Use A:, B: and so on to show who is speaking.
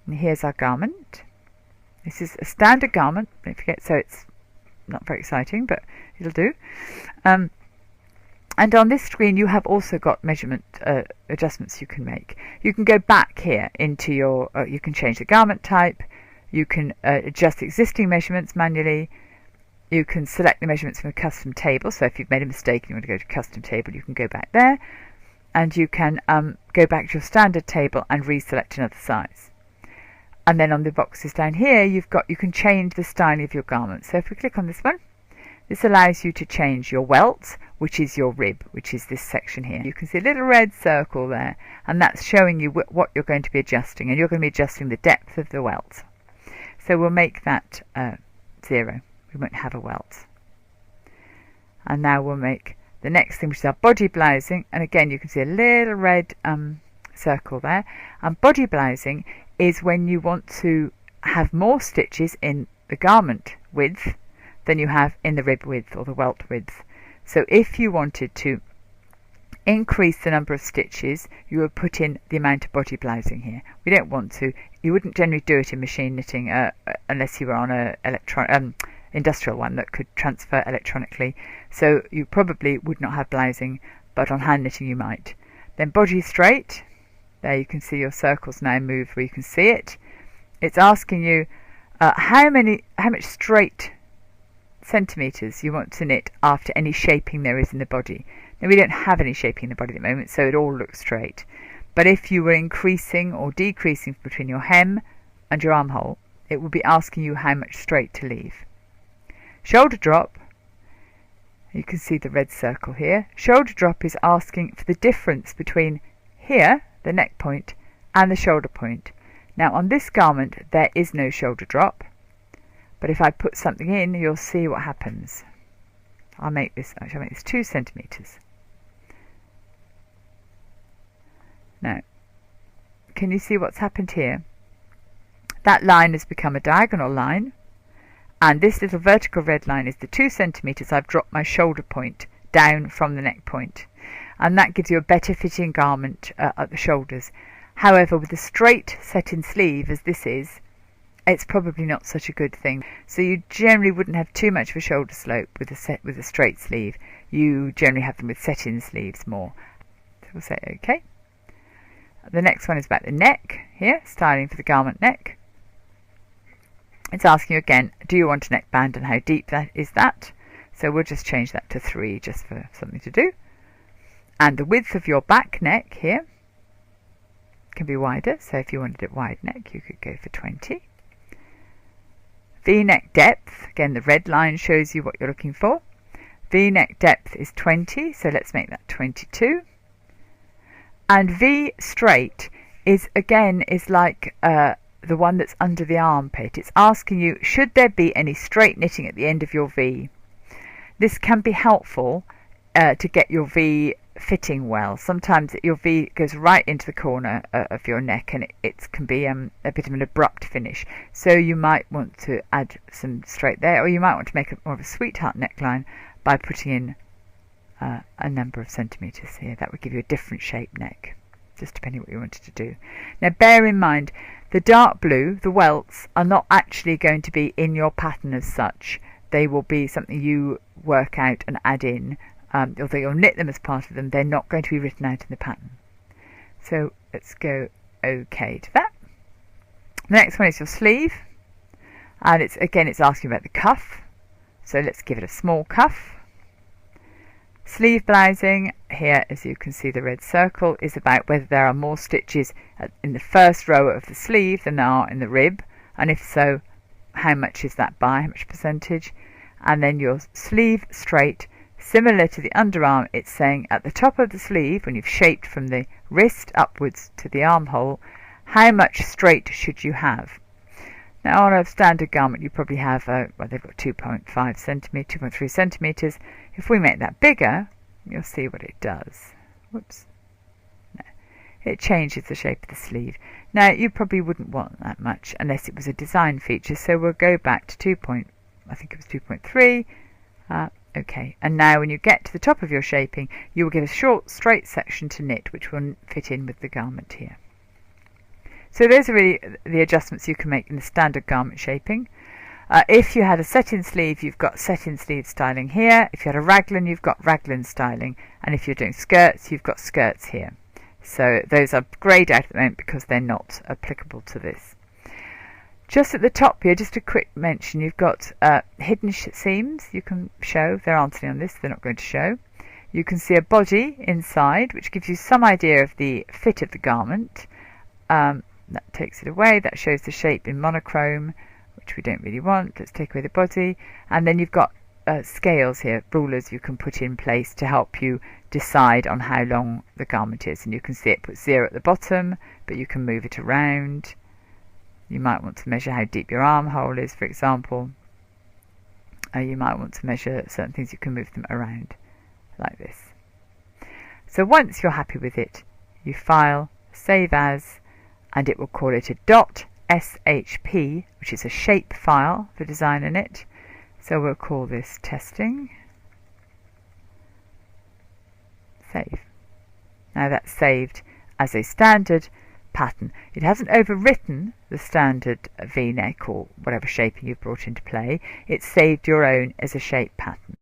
A: And here's our garment. This is a standard garment, don't forget, so it's not very exciting, but it'll do. And on this screen you have also got measurement adjustments you can make. You can go back here into your, you can change the garment type, you can adjust existing measurements manually, you can select the measurements from a custom table, so if you've made a mistake and you want to go to custom table, you can go back there, and you can go back to your standard table and reselect another size. And then on the boxes down here you can change the styling of your garment. So if we click on this one, this allows you to change your welt, which is your rib, which is this section here. You can see a little red circle there, and that's showing you what you're going to be adjusting, and you're going to be adjusting the depth of the welt. So we'll make that 0. We won't have a welt. And now we'll make the next thing, which is our body blousing, and again you can see a little red circle there. And body blousing is when you want to have more stitches in the garment width than you have in the rib width or the welt width. So if you wanted to increase the number of stitches, you would put in the amount of body blousing here. We don't want to. You wouldn't generally do it in machine knitting unless you were on a industrial one that could transfer electronically. So you probably would not have blousing, but on hand knitting you might. Then body straight. There you can see your circles now move where you can see it. It's asking you how much straight centimetres you want to knit after any shaping there is in the body. Now we don't have any shaping in the body at the moment, so it all looks straight. But if you were increasing or decreasing between your hem and your armhole, it would be asking you how much straight to leave. Shoulder drop, you can see the red circle here. Shoulder drop is asking for the difference between here, the neck point, and the shoulder point. Now on this garment there is no shoulder drop, but if I put something in, you'll see what happens. I'll make this 2 centimetres. Now, can you see what's happened here? That line has become a diagonal line, and this little vertical red line is the 2 centimetres I've dropped my shoulder point down from the neck point. And that gives you a better fitting garment at the shoulders. However, with a straight set-in sleeve, as this is, it's probably not such a good thing. So you generally wouldn't have too much of a shoulder slope with a straight sleeve. You generally have them with set-in sleeves more. So we'll say OK. The next one is about the neck here, styling for the garment neck. It's asking you again, do you want a neckband and how deep is that? So we'll just change that to 3 just for something to do. And the width of your back neck here can be wider. So if you wanted it wide neck, you could go for 20. V-neck depth, again the red line shows you what you're looking for. V-neck depth is 20, so let's make that 22. And V straight is like the one that's under the armpit. It's asking you, should there be any straight knitting at the end of your V? This can be helpful to get your V fitting well. Sometimes your V goes right into the corner of your neck, and it can be a bit of an abrupt finish. So you might want to add some straight there, or you might want to make more of a sweetheart neckline by putting in a number of centimetres here. That would give you a different shaped neck, just depending what you wanted to do. Now bear in mind, the dark blue, the welts, are not actually going to be in your pattern as such. They will be something you work out and add in. Although you'll knit them as part of them, they're not going to be written out in the pattern. So let's go OK to that. The next one is your sleeve, and it's asking about the cuff. So let's give it a small cuff. Sleeve blousing, here as you can see the red circle, is about whether there are more stitches in the first row of the sleeve than there are in the rib, and if so, how much is that by, how much percentage. And then your sleeve straight, similar to the underarm, it's saying at the top of the sleeve, when you've shaped from the wrist upwards to the armhole, how much straight should you have. Now on a standard garment you probably have, they've got 2.5 centimetres, 2.3 centimetres. If we make that bigger, you'll see what it does. Whoops. No. It changes the shape of the sleeve. Now you probably wouldn't want that much unless it was a design feature, so we'll go back to 2.3. OK, and now when you get to the top of your shaping, you will get a short straight section to knit, which will fit in with the garment here. So those are really the adjustments you can make in the standard garment shaping. If you had a set-in sleeve, you've got set-in sleeve styling here. If you had a raglan, you've got raglan styling. And if you're doing skirts, you've got skirts here. So those are greyed out at the moment because they're not applicable to this. Just at the top here, just a quick mention, you've got hidden seams you can show. There aren't any on this, they're not going to show. You can see a body inside, which gives you some idea of the fit of the garment. That takes it away. That shows the shape in monochrome, which we don't really want. Let's take away the body. And then you've got scales here, rulers you can put in place to help you decide on how long the garment is. And you can see it puts 0 at the bottom, but you can move it around. You might want to measure how deep your armhole is, for example. You might want to measure certain things. You can move them around like this. So once you're happy with it, you file, save as, and it will call it a .shp, which is a shape file for Designaknit. So we'll call this testing. Save. Now that's saved as a standard pattern. It hasn't overwritten the standard V-neck or whatever shaping you've brought into play. It's saved your own as a shape pattern.